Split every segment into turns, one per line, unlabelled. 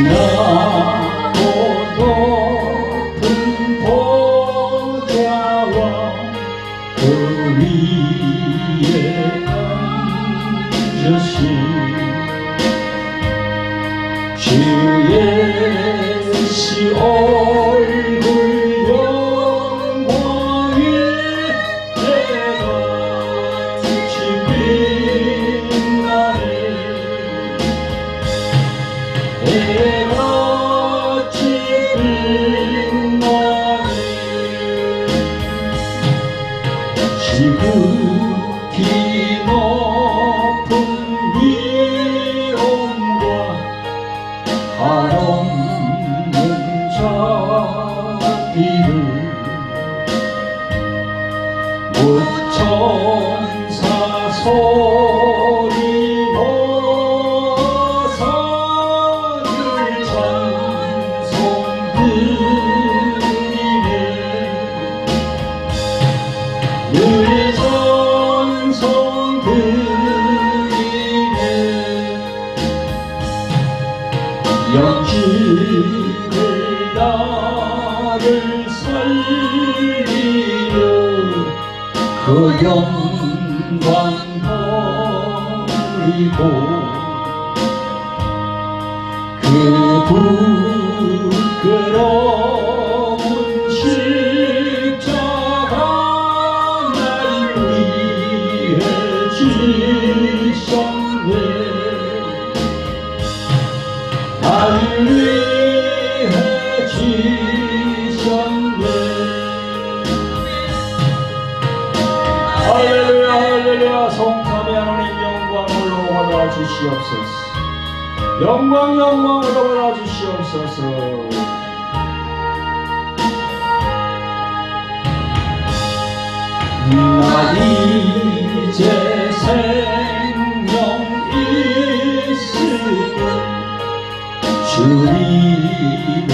나고 높은 보좌와 그 위에 앉으신 주 예수 얼굴 영광에 해같이 빛나네. 해같이 빛나네. 지극히 높은 위엄과 한없는 자비를 무천사 소리로 산을 찬송 드리네. 늘 찬송 드리네. 영광을 나를 살리려 그 영광 버리고 그 부끄러운 십자가 나를 위해 지셨네. 나를 위해 지셨네. 할렐루야 할렐루야. 성삼위 하나님 영광으로 받아 주시옵소서. 영광으로 받아 주시옵소서. 나 이제 생명 있으면 주님의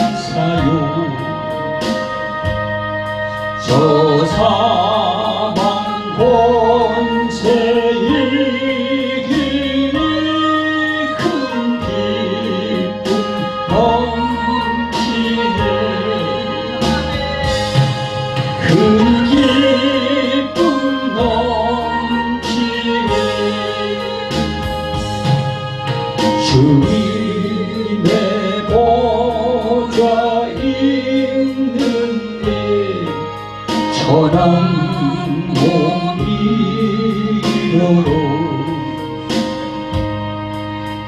은사요. 저 사방 권세 이기니 큰 기쁨 넘치네. 큰 기쁨 넘치네. 주님의 보좌 있는데 천한 몸이로로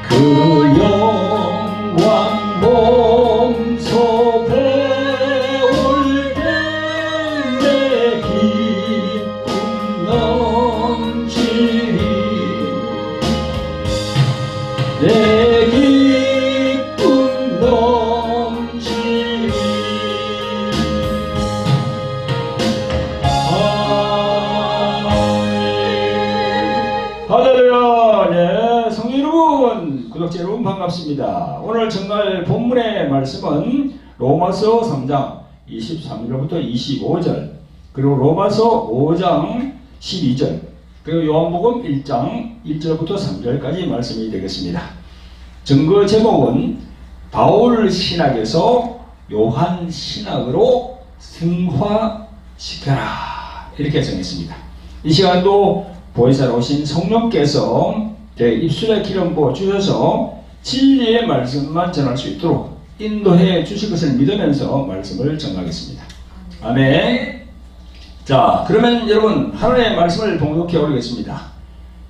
그 영광 몸소 배울 때 내 기쁨 넘치리. 내 기쁨 넘치리. 할렐루야. 네, 성도 여러분, 구독자 여러분 반갑습니다. 오늘 정말 본문의 말씀은 로마서 3장 23절부터 25절, 그리고 로마서 5장 12절, 그리고 요한복음 1장 1절부터 3절까지 말씀이 되겠습니다. 증거 제목은 바울 신학에서 요한 신학으로 승화시켜라, 이렇게 정했습니다. 이 시간도 보혜사로 오신 성령께서 제 입술에 기름 부어 주셔서 진리의 말씀만 전할 수 있도록 인도해 주실 것을 믿으면서 말씀을 전하겠습니다. 아멘. 자, 그러면 여러분 하나님의 말씀을 봉독해 오겠습니다.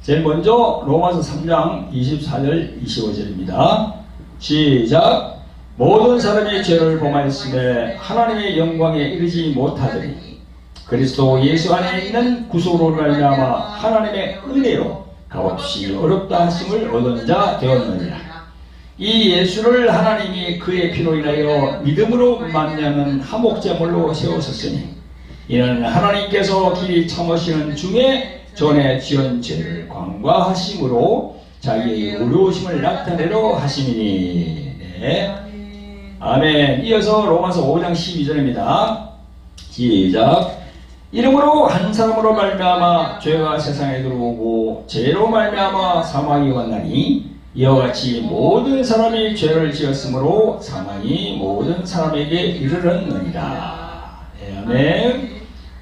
제일 먼저 로마서 3장 24절 25절입니다. 시작. 모든 사람이 죄를 범하였음에 하나님의 영광에 이르지 못하더니 그리스도 예수 안에 있는 구속으로 말미암아 하나님의 은혜로 값없이 어렵다 하심을 얻은 자 되었느니라. 이 예수를 하나님이 그의 피로 인하여 믿음으로 만나는 화목제물로 세우셨으니 이는 하나님께서 길이 참으시는 중에 전에 지은 죄를 관과하심으로 자기의 의로우심을 나타내려 하심이니. 네. 아멘. 이어서 로마서 5장 12절입니다. 시작. 이러므로 한 사람으로 말미암아 죄가 세상에 들어오고 죄로 말미암아 사망이 왔나니 이와 같이 모든 사람이 죄를 지었으므로 사망이 모든 사람에게 이르렀느니라. 아멘.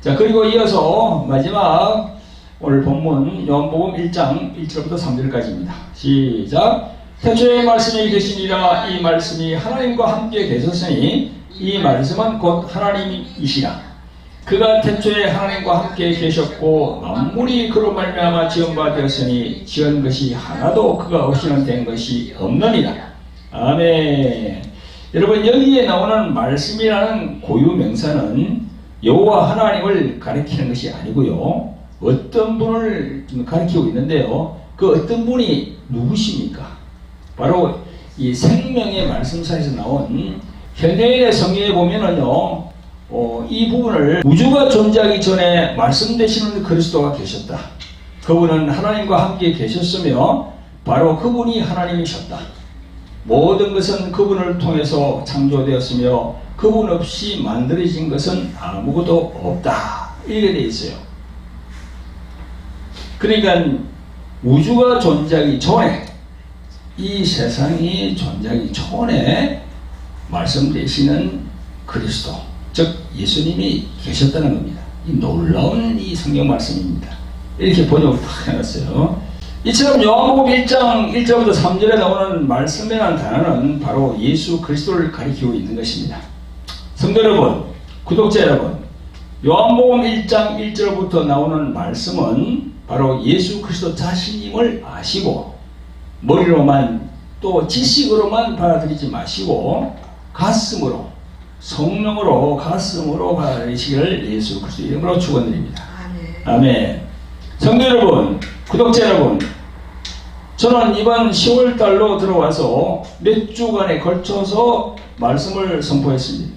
자, 그리고 이어서 마지막 오늘 본문 요한복음 1장 1절부터 3절까지입니다. 시작. 태초에 말씀이 계시니라. 이 말씀이 하나님과 함께 계셨으니 이 말씀은 곧 하나님이시라. 그가 태초에 하나님과 함께 계셨고 만물이 그로 말미암아 지은 바 되었으니 지은 것이 하나도 그가 없이는 된 것이 없느니라. 아멘. 여러분, 여기에 나오는 말씀이라는 고유 명사는 여호와 하나님을 가리키는 것이 아니고요, 어떤 분을 가리키고 있는데요, 그 어떤 분이 누구십니까? 바로 이 생명의 말씀사에서 나온 현대인의 성경에 보면은요, 이 부분을 우주가 존재하기 전에 말씀되시는 그리스도가 계셨다. 그분은 하나님과 함께 계셨으며 바로 그분이 하나님이셨다. 모든 것은 그분을 통해서 창조되었으며 그분 없이 만들어진 것은 아무것도 없다. 이렇게 되어 있어요. 그러니까 우주가 존재하기 전에, 이 세상이 존재하기 전에 말씀되시는 그리스도, 즉 예수님이 계셨다는 겁니다. 이 놀라운 이 성경 말씀입니다. 이렇게 번역을 딱 해놨어요. 이처럼 요한복음 1장 1절부터 3절에 나오는 말씀이라는 단어는 바로 예수 그리스도를 가리키고 있는 것입니다. 성도 여러분, 구독자 여러분, 요한복음 1장 1절부터 나오는 말씀은 바로 예수 그리스도 자신임을 아시고 머리로만 또 지식으로만 받아들이지 마시고 가슴으로, 성령으로, 가슴으로 받아들이시기를 예수 그리스도 이름으로 축원드립니다. 아멘. 성도 여러분, 구독자 여러분, 저는 이번 10월달로 들어와서 몇 주간에 걸쳐서 말씀을 선포했습니다.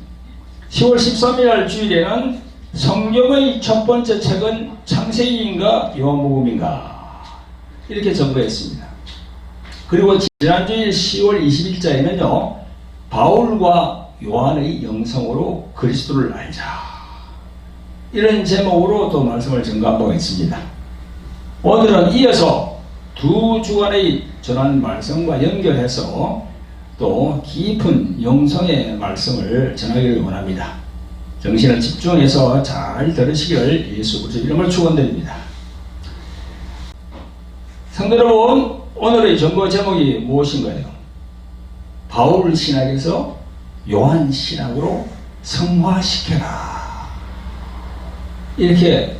10월 13일 날 주일에는 성경의 첫 번째 책은 창세기인가 요한복음인가 이렇게 선포했습니다. 그리고 지난주일 10월 20일자에는요, 바울과 요한의 영성으로 그리스도를 알자, 이런 제목으로 또 말씀을 전가한 바가 있습니다. 오늘은 이어서 두 주간의 전한 말씀과 연결해서 또 깊은 영성의 말씀을 전하기를 원합니다. 정신을 집중해서 잘 들으시기를 예수 그리스도 이름으로 축원드립니다. 성도 여러분, 오늘의 전거 제목이 무엇인가요? 바울 신학에서 요한 신학으로 성화시켜라, 이렇게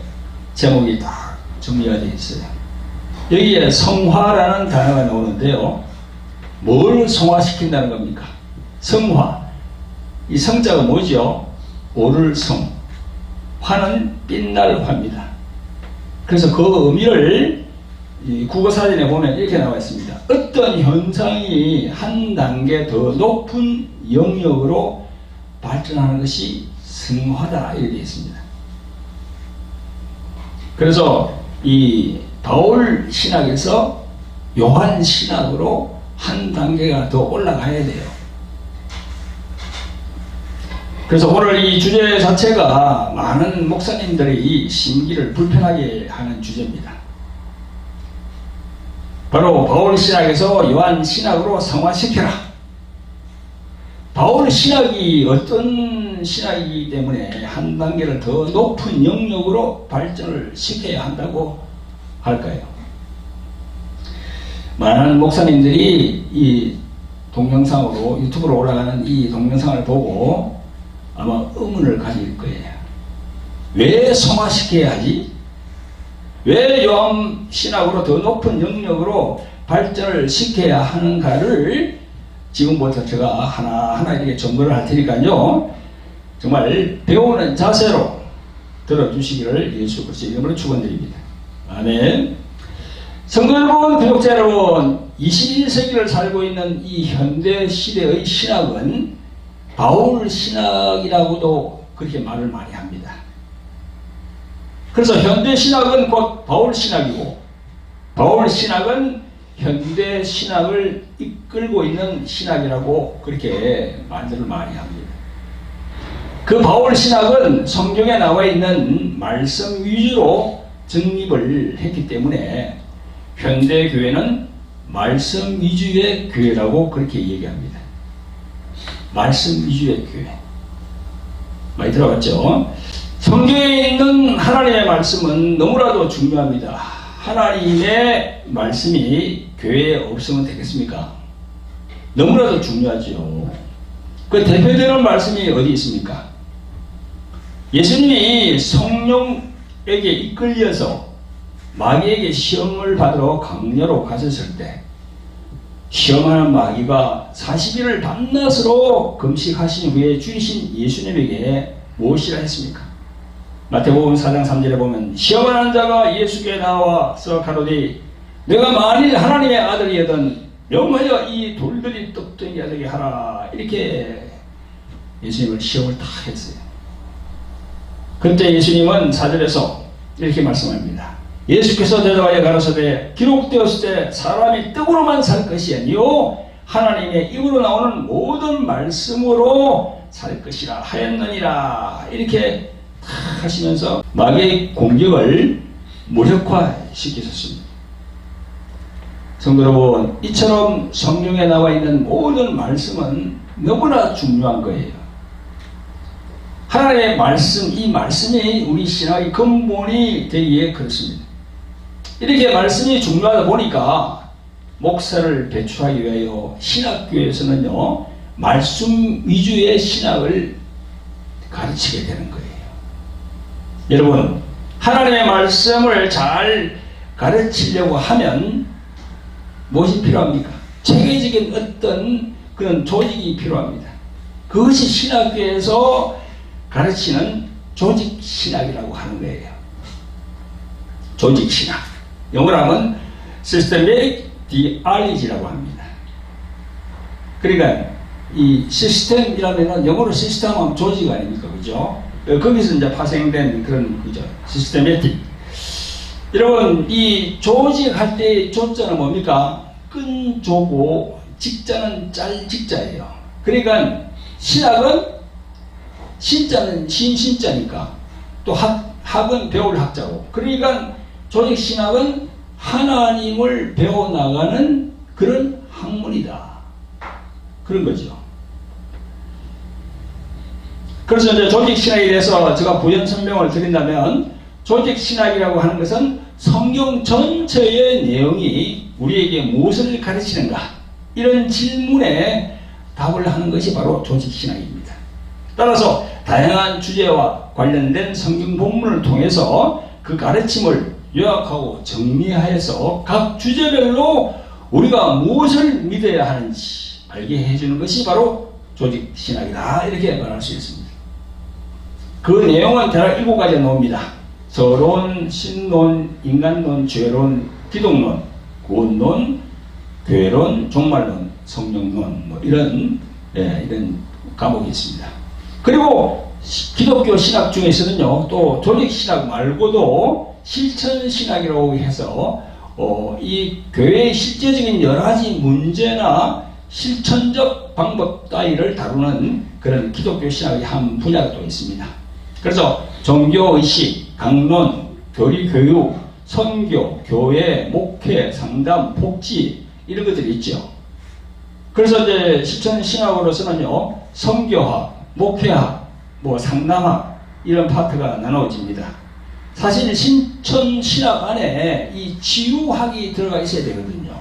제목이 딱 정리가 되어 있어요. 여기에 성화라는 단어가 나오는데요, 뭘 성화시킨다는 겁니까? 성화, 이 성자가 뭐죠? 오를 성, 화는 빛날 화입니다. 그래서 그 의미를 이 국어사전에 보면 이렇게 나와 있습니다. 어떤 현상이 한 단계 더 높은 영역으로 발전하는 것이 성화다, 이렇게 되어 있습니다. 그래서 이 바울 신학에서 요한 신학으로 한 단계가 더 올라가야 돼요. 그래서 오늘 이 주제 자체가 많은 목사님들의 심기를 불편하게 하는 주제입니다. 바로 바울 신학에서 요한 신학으로 성화시켜라. 바울 신학이 어떤 신학이기 때문에 한 단계를 더 높은 영역으로 발전을 시켜야 한다고 할까요? 많은 목사님들이 이 동영상으로, 유튜브로 올라가는 이 동영상을 보고 아마 의문을 가질 거예요. 왜 성화시켜야 하지? 왜 요한 신학으로 더 높은 영역으로 발전을 시켜야 하는가를 지금부터 제가 하나하나 이렇게 점검을 할 테니까요, 정말 배우는 자세로 들어주시기를 예수 그리스도 이름으로 축원드립니다. 아멘. 성도 여러분, 구독자 여러분, 21세기를 살고 있는 이 현대 시대의 신학은 바울 신학이라고도 그렇게 말을 많이 합니다. 그래서 현대 신학은 곧 바울 신학이고, 바울 신학은 현대 신학을 이끌고 있는 신학이라고 그렇게 말들을 많이 합니다. 그 바울 신학은 성경에 나와 있는 말씀 위주로 정립을 했기 때문에 현대 교회는 말씀 위주의 교회라고 그렇게 얘기합니다. 말씀 위주의 교회. 많이 들어봤죠? 성경에 있는 하나님의 말씀은 너무나도 중요합니다. 하나님의 말씀이 교회에 없으면 되겠습니까? 너무나도 중요하죠. 그 대표되는 말씀이 어디 있습니까? 예수님이 성령에게 이끌려서 마귀에게 시험을 받으러 강녀로 가셨을 때 시험하는 마귀가 40일을 밤낮으로 금식하신 후에 죽이신 예수님에게 무엇이라 했습니까? 마태복음 4장 3절에 보면 시험하는 자가 예수께 나와서 가로되 내가 만일 하나님의 아들이거든 명하여 이 돌들이 떡되게 하게 하라. 이렇게 예수님을 시험을 다 했어요. 그때 예수님은 4절에서 이렇게 말씀합니다. 예수께서 대답하여 가라사대 기록되었을 때 사람이 떡으로만 살 것이 아니요 하나님의 입으로 나오는 모든 말씀으로 살 것이라 하였느니라. 이렇게 다 하시면서 마귀의 공격을 무력화시키셨습니다. 성도 여러분, 이처럼 성경에 나와 있는 모든 말씀은 너무나 중요한 거예요. 하나님의 말씀, 이 말씀이 우리 신학의 근본이 되기에 그렇습니다. 이렇게 말씀이 중요하다 보니까 목사를 배출하기 위하여 신학교에서는요, 말씀 위주의 신학을 가르치게 되는 거예요. 여러분, 하나님의 말씀을 잘 가르치려고 하면 무엇이 필요합니까? 체계적인 어떤 그런 조직이 필요합니다. 그것이 신학교에서 가르치는 조직신학이라고 하는 거예요. 조직신학. 영어로 하면 Systematic Theology라고 합니다. 그러니까 이 시스템이라면 영어로 시스템은 조직 아닙니까? 그죠? 거기서 이제 파생된 그런 그죠? Systematic. 여러분, 이 조직할 때 조자는 뭡니까? 끈 조고 직자는 짤 직자예요. 그러니까 신학은 신자는 신자니까 또 학은 배울 학자고, 그러니까 조직 신학은 하나님을 배워나가는 그런 학문이다. 그런 거죠. 그래서 이제 조직 신학에 대해서 제가 부연 설명을 드린다면, 조직 신학이라고 하는 것은 성경 전체의 내용이 우리에게 무엇을 가르치는가, 이런 질문에 답을 하는 것이 바로 조직 신학입니다. 따라서 다양한 주제와 관련된 성경 본문을 통해서 그 가르침을 요약하고 정리하여서 각 주제별로 우리가 무엇을 믿어야 하는지 알게 해주는 것이 바로 조직 신학이다. 이렇게 말할 수 있습니다. 그 내용은 대략 7가지에 나옵니다. 서론, 신론, 인간론, 죄론, 기독론, 구원론, 교회론, 종말론, 성령론, 뭐 이런 과목이 있습니다. 그리고 기독교 신학 중에서는요, 또 조직 신학 말고도 실천 신학이라고 해서 이 교회의 실제적인 여러 가지 문제나 실천적 방법 따위를 다루는 그런 기독교 신학의 한 분야가 또 있습니다. 그래서 종교의식, 강론, 교리교육, 선교, 교회, 목회, 상담, 복지 이런 것들이 있죠. 그래서 이제 실천 신학으로서는요, 선교학, 목회학, 뭐 상담학 이런 파트가 나눠집니다. 사실 실천 신학 안에 이 치유학이 들어가 있어야 되거든요.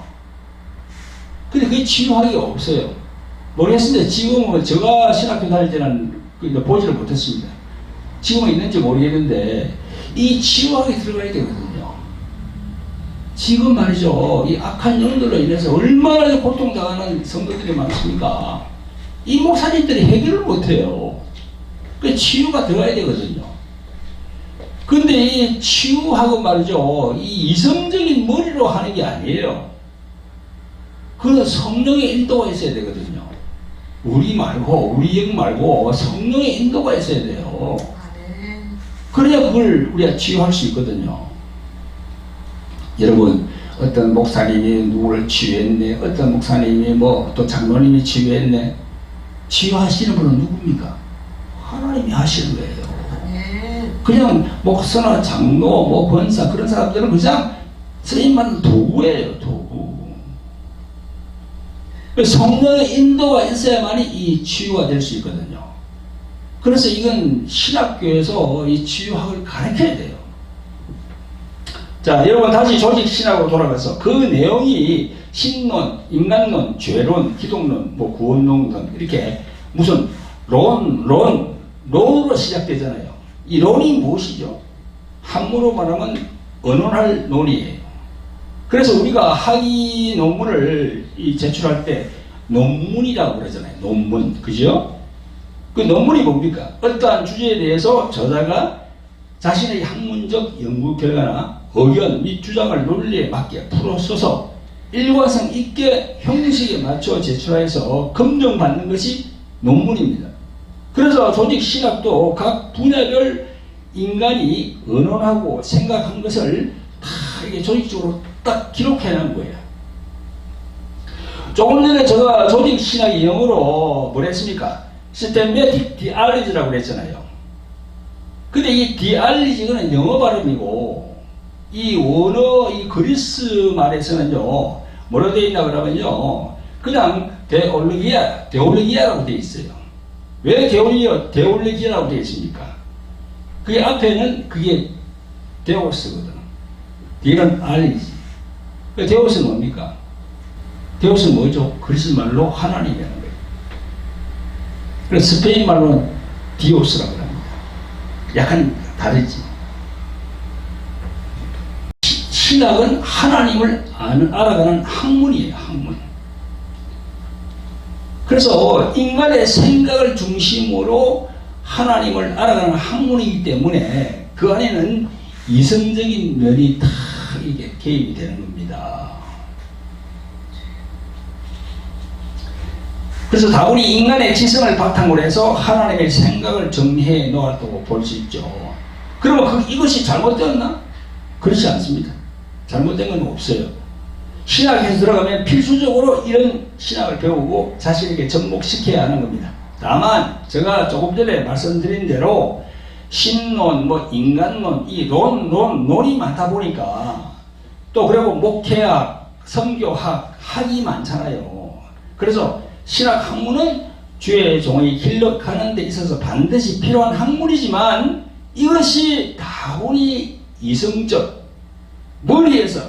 근데 그 치유학이 없어요. 모르겠습니다. 지금은 제가 신학교 다닐 때는 보지를 못했습니다. 지금은 있는지 모르겠는데 이 치유학이 들어가야 되거든요. 지금 말이죠, 이 악한 영들로 인해서 얼마나 고통당하는 성도들이 많습니까? 이 목사님들이 해결을 못해요. 그 치유가 들어가야 되거든요. 근데 이 치유하고 말이죠, 이 이성적인 머리로 하는 게 아니에요. 그건 성령의 인도가 있어야 되거든요. 우리 말고, 우리 영 말고 성령의 인도가 있어야 돼요. 그래야 그걸 우리가 치유할 수 있거든요. 여러분, 어떤 목사님이 누구를 치유했네, 어떤 목사님이 뭐 또 장로님이 치유했네. 치유하시는 분은 누굽니까? 하나님이 하시는 거예요. 그냥 목사나 장로, 뭐 권사 그런 사람들은 그냥 스님만 도구예요, 도구. 성령의 인도가 있어야만이 이 치유가 될 수 있거든요. 그래서 이건 신학교에서 이 치유학을 가르쳐야 돼요. 자, 여러분 다시 조직신학으로 돌아가서 그 내용이 신론, 인간론, 죄론, 기독론, 뭐 구원론 등 이렇게 무슨 론으로 시작되잖아요. 이 론이 무엇이죠? 한문으로 말하면 언론할 논이에요. 그래서 우리가 학위 논문을 제출할 때 논문이라고 그러잖아요. 논문. 그죠? 그 논문이 뭡니까? 어떠한 주제에 대해서 저자가 자신의 학문적 연구 결과나 의견 및 주장을 논리에 맞게 풀어 써서 일관성 있게 형식에 맞춰 제출하여서 검증받는 것이 논문입니다. 그래서 조직 신학도 각 분야별 인간이 언론하고 생각한 것을 다 이게 조직적으로 딱 기록해놓은 거예요. 조금 전에 제가 조직 신학의 영어로 뭐라 했습니까? 시스템매틱 디알리지라고 그랬잖아요. 근데 이 디알리지는 영어 발음이고 이 원어 이 그리스 말에서는요 뭐로 되어 있나 그러면요 그냥 데올로기아라고 되어 있어요. 왜 데올로기아라고 되어 있습니까? 그게 앞에는 그게 데오스거든. 뒤는 알리지. 데오스는 뭡니까? 데오스는 뭐죠? 그리스 말로 하나님이라는 거예요. 그래서 스페인 말로는 디오스라고 합니다. 약간 다르지. 신학은 하나님을 알아가는 학문이에요. 학문. 그래서 인간의 생각을 중심으로 하나님을 알아가는 학문이기 때문에 그 안에는 이성적인 면이 다 이게 개입이 되는 겁니다. 그래서 다분히 인간의 지성을 바탕으로 해서 하나님의 생각을 정리해 놓았다고 볼 수 있죠. 그러면 이것이 잘못되었나? 그렇지 않습니다. 잘못된 건 없어요. 신학에서 들어가면 필수적으로 이런 신학을 배우고 자신에게 접목시켜야 하는 겁니다. 다만 제가 조금 전에 말씀드린 대로 신론, 뭐 인간론, 이 논이 많다 보니까 또 그리고 목회학, 선교학, 학이 많잖아요. 그래서 신학 학문은 주의 종이 길러가는 데 있어서 반드시 필요한 학문이지만 이것이 다분히 이성적, 머리에서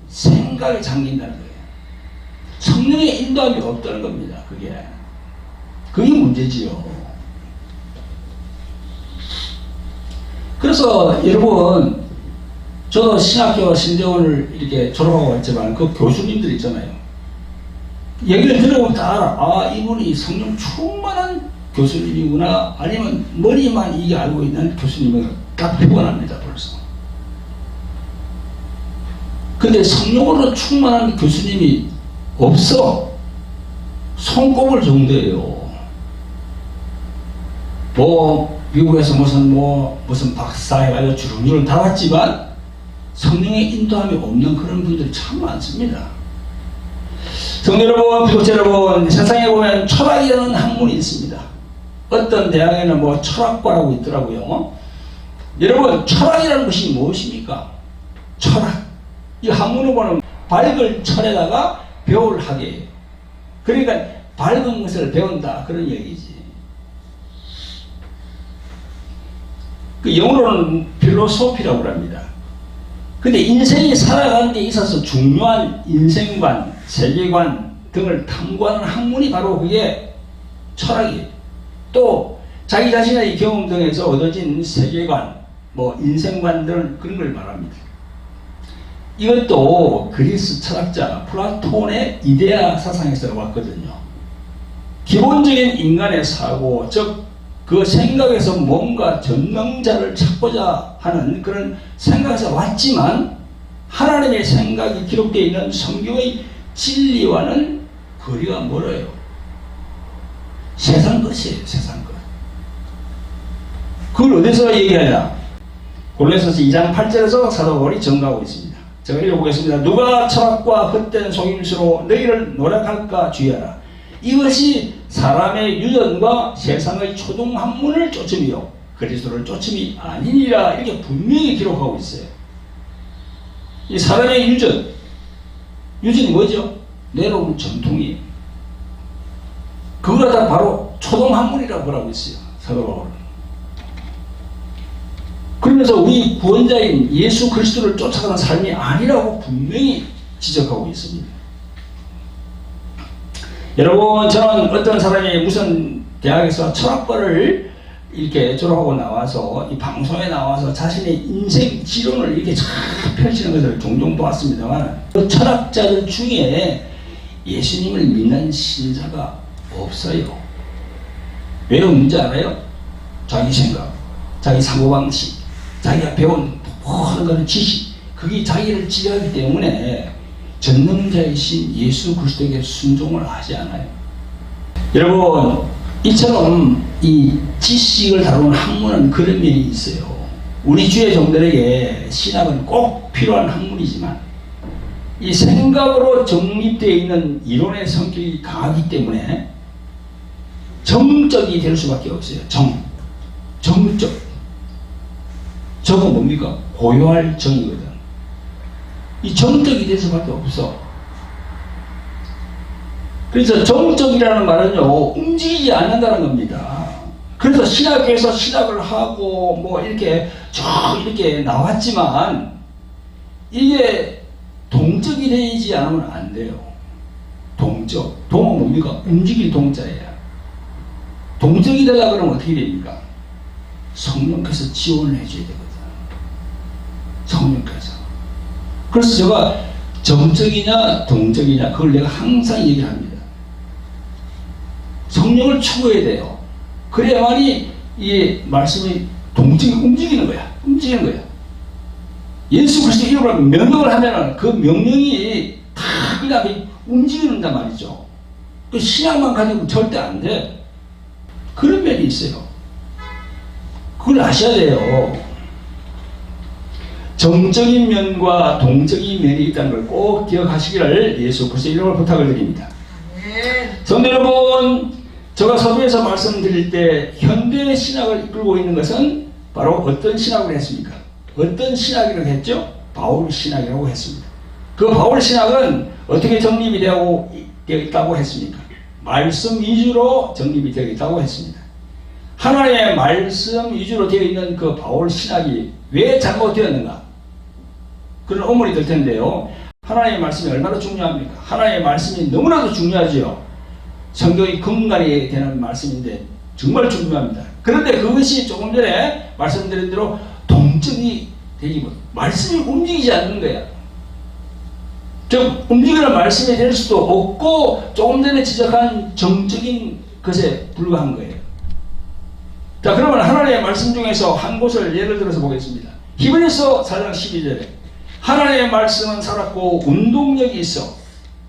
생각에 잠긴다는 거예요. 성령의 인도함이 없다는 겁니다. 그게 문제지요. 그래서 여러분 저도 신학교 신대원을 이렇게 졸업하고 왔지만 그 교수님들 있잖아요. 얘기를 들어보면 다 알아. 아, 이분이 성령 충만한 교수님이구나. 아니면 머리만 이게 알고 있는 교수님을 딱 표현합니다. 벌써. 근데 성령으로 충만한 교수님이 없어. 손꼽을 정도예요. 뭐 미국에서 무슨 박사 해가지고 주름주름 달았지만 성령의 인도함이 없는 그런 분들이 참 많습니다. 성도 여러분, 비독자 여러분, 세상에 보면 철학이라는 학문이 있습니다. 어떤 대학에는 뭐 철학과라고 있더라고요. 여러분, 철학이라는 것이 무엇입니까? 철학. 이 학문을 보면 밝을 철에다가 배울 학이에요. 그러니까 밝은 것을 배운다 그런 얘기지. 그 영어로는 필로소피라고 합니다. 근데 인생이 살아가는 데 있어서 중요한 인생관, 세계관 등을 탐구하는 학문이 바로 그게 철학이에요. 또 자기 자신의 경험 등에서 얻어진 세계관, 뭐 인생관 등 그런 걸 말합니다. 이것도 그리스 철학자 플라톤의 이데아 사상에서 왔거든요. 기본적인 인간의 사고, 즉 그 생각에서 뭔가 전능자를 찾고자 하는 그런 생각에서 왔지만 하나님의 생각이 기록되어 있는 성경의 진리와는 거리가 멀어요. 세상 것이에요. 세상 것. 그걸 어디서 얘기하냐? 골로새서 2장 8절에서 사도 바울이 증거하고 있습니다. 제가 읽어보겠습니다. 누가 철학과 헛된 속임수로 너희를 노력할까 주의하라. 이것이 사람의 유전과 세상의 초동 학문을 쫓음이요 그리스도를 쫓음이 아니니라. 이렇게 분명히 기록하고 있어요. 이 사람의 유전이 뭐죠? 내려온 전통이에요. 그거 다 바로 초동학문이라고 뭐라고 있어요. 사도 바울은. 그러면서 우리 구원자인 예수 그리스도를 쫓아가는 삶이 아니라고 분명히 지적하고 있습니다. 여러분, 저는 어떤 사람이 무슨 대학에서 철학과를 이렇게 졸업하고 나와서 이 방송에 나와서 자신의 인생 지론을 이렇게 잘 펼치는 것을 종종 보았습니다만, 그 철학자들 중에 예수님을 믿는 신자가 없어요. 왜 없는지 알아요? 자기 생각, 자기 사고방식, 자기가 배운 모든 그런 지식, 그게 자기를 지배하기 때문에 전능자이신 예수 그리스도에게 순종을 하지 않아요. 여러분, 이처럼 이 지식을 다루는 학문은 그런 면이 있어요. 우리 주의 종들에게 신학은 꼭 필요한 학문이지만 이 생각으로 정립되어 있는 이론의 성격이 강하기 때문에 정적이 될 수밖에 없어요. 정적. 저거 뭡니까? 고요할 정이거든. 이 정적이 될 수밖에 없어. 그래서 정적이라는 말은요, 움직이지 않는다는 겁니다. 그래서 신학교에서 신학을 하고 뭐 이렇게 쭉 이렇게 나왔지만 이게 동적이 되지 않으면 안 돼요. 동적. 동은 뭡니까? 움직일 동자예요. 동적이 되려고 그러면 어떻게 됩니까? 성령께서 지원을 해줘야 되거든. 성령께서. 그래서 제가 정적이냐 동적이냐 그걸 내가 항상 얘기를 합니다. 성령을 추구해야 돼요. 그래야만이 이 말씀이 동적이 움직이는 거야. 움직이는 거야. 예수 그리스도 이름으로 명령을 하면은 그 명령이 다 그냥 움직이는단 말이죠. 그 신앙만 가지고 절대 안 돼. 그런 면이 있어요. 그걸 아셔야 돼요. 정적인 면과 동적인 면이 있다는 걸 꼭 기억하시기를 예수 그리스도 이름으로 부탁을 드립니다. 성도 여러분, 제가 서두에서 말씀드릴 때 현대 신학을 이끌고 있는 것은 바로 어떤 신학을 했습니까? 어떤 신학이라고 했죠? 바울 신학이라고 했습니다. 그 바울 신학은 어떻게 정립이 되어 있다고 했습니까? 말씀 위주로 정립이 되어 있다고 했습니다. 하나님의 말씀 위주로 되어 있는 그 바울 신학이 왜 잘못되었는가? 그런 의문이 들 텐데요. 하나님의 말씀이 얼마나 중요합니까? 하나님의 말씀이 너무나도 중요하지요. 성경이 근간이 되는 말씀인데 정말 중요합니다. 그런데 그것이 조금 전에 말씀드린 대로 동적이 되기 못, 말씀이 움직이지 않는 거야. 즉 움직이는 말씀이 될 수도 없고 조금 전에 지적한 정적인 것에 불과한 거예요. 자, 그러면 하나님의 말씀 중에서 한 곳을 예를 들어서 보겠습니다. 히브리서 4장 12절에 하나님의 말씀은 살았고 운동력이 있어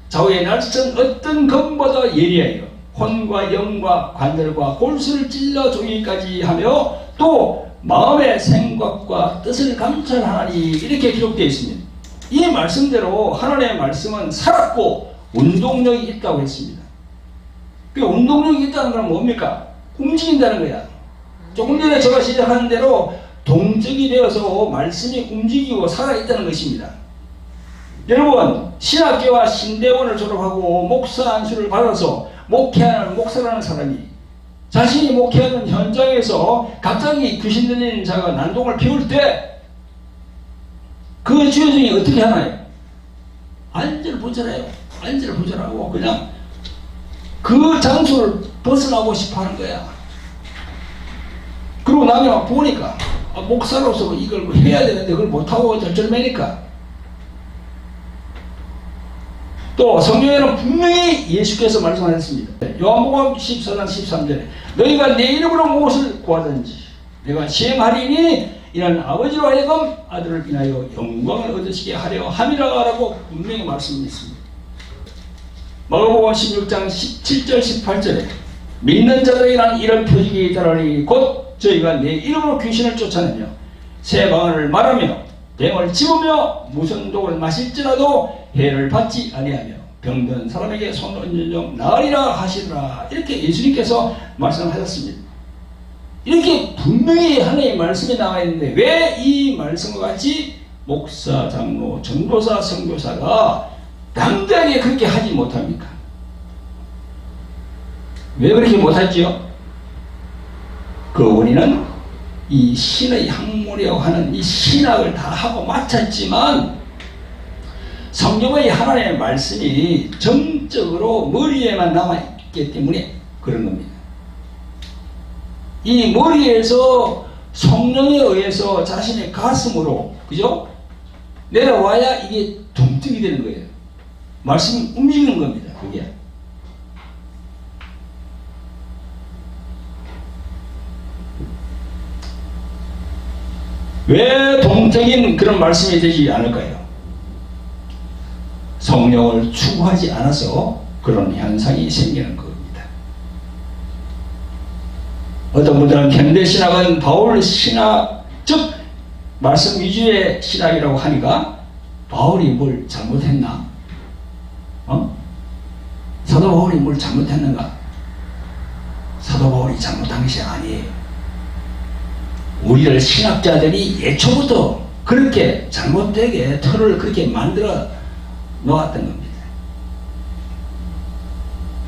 좌우의 날선 어떤 검보다 예리하여 혼과 영과 관절과 골수를 찔러 조기까지 하며 또 마음의 생각과 뜻을 감찰하니 이렇게 기록되어 있습니다. 이 말씀대로 하나님의 말씀은 살았고 운동력이 있다고 했습니다. 그 운동력이 있다는 건 뭡니까? 움직인다는 거야. 조금 전에 제가 시작한 대로 동적이 되어서 말씀이 움직이고 살아있다는 것입니다. 여러분, 신학교와 신대원을 졸업하고 목사 안수를 받아서 목회하는 목사라는 사람이 자신이 목회하는 현장에서 갑자기 귀신 들리는 자가 난동을 피울 때 그 주여정이 어떻게 하나요? 안절부절해요. 안절부절하고 그냥 그 장소를 벗어나고 싶어 하는 거야. 그리고 나중에 보니까 목사로서 이걸 해야 되는데 그걸 못하고 절절매니까. 또 성경에는 분명히 예수께서 말씀하셨습니다. 요한복음 14장 13절에 너희가 내 이름으로 무엇을 구하든지 내가 시행하리니 이는 아버지로 하여금 아들을 인하여 영광을 얻으시게 하려 함이라고 분명히 말씀했습니다. 마가복음 16장 17절 18절에 믿는 자들에게는 이런 표징이 있다라니 곧 저희가 내 이름으로 귀신을 쫓아내며 새 방언을 말하며 뱀을 집으며 무슨 독을 마실지라도 해를 받지 아니하며 병든 사람에게 손을 얹은 적 나으리라 하시더라. 이렇게 예수님께서 말씀하셨습니다. 이렇게 분명히 하나님의 말씀이 나와 있는데 왜 이 말씀과 같이 목사, 장로, 전도사, 선교사가 당당하게 그렇게 하지 못합니까? 왜 그렇게 못하지요? 그 원인은 이 신의 학문이라고 하는 이 신학을 다 하고 마쳤지만 성경의 하나님의 말씀이 정적으로 머리에만 남아있기 때문에 그런 겁니다. 이 머리에서 성령에 의해서 자신의 가슴으로, 그죠? 내려와야 이게 동적이 되는 거예요. 말씀이 움직이는 겁니다. 그게. 왜 동적인 그런 말씀이 되지 않을까요? 성령을 추구하지 않아서 그런 현상이 생기는 겁니다. 어떤 분들은 현대신학은 바울 신학, 즉 말씀 위주의 신학이라고 하니까 바울이 뭘 잘못했나? 사도 바울이 뭘 잘못했는가? 사도 바울이 잘못한 것이 아니에요. 우리를 신학자들이 예초부터 그렇게 잘못되게 틀을 그렇게 만들어 놓았던 겁니다.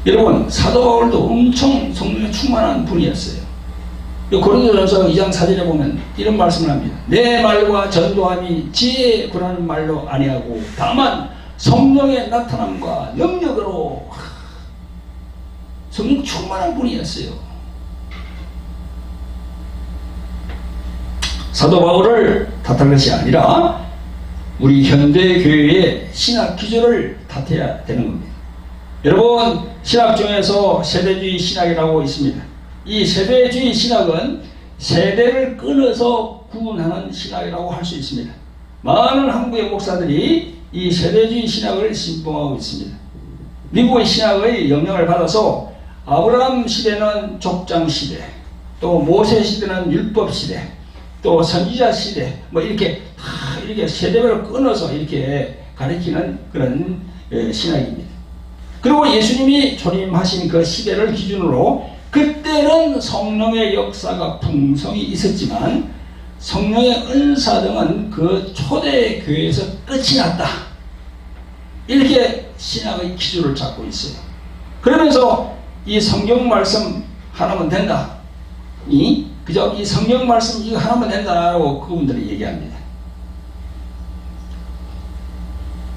여러분, 사도 바울도 엄청 성령에 충만한 분이었어요. 고린도전서 2장 4절에 보면 이런 말씀을 합니다. 내 말과 전도함이 지혜에 구하는 말로 아니하고 다만 성령의 나타남과 능력으로. 성령 충만한 분이었어요. 사도 바울을 탓할 것이 아니라 우리 현대교회의 신학 기조를 탓해야 되는 겁니다. 여러분, 신학 중에서 세대주의 신학이라고 있습니다. 이 세대주의 신학은 세대를 끊어서 구분하는 신학이라고 할 수 있습니다. 많은 한국의 목사들이 이 세대주의 신학을 신봉하고 있습니다. 미국의 신학의 영향을 받아서 아브라함 시대는 족장 시대, 또 모세 시대는 율법 시대, 또 선지자 시대, 뭐 이렇게 다 이렇게 세대별로 끊어서 이렇게 가리키는 그런 신학입니다. 그리고 예수님이 초림하신 그 시대를 기준으로 그때는 성령의 역사가 풍성히 있었지만 성령의 은사 등은 그 초대 교회에서 끝이 났다. 이렇게 신학의 기준을 잡고 있어요. 그러면서 이 성경 말씀 하나면 된다. 그저 이 성경 말씀 이거 하나면 된다라고 그분들이 얘기합니다.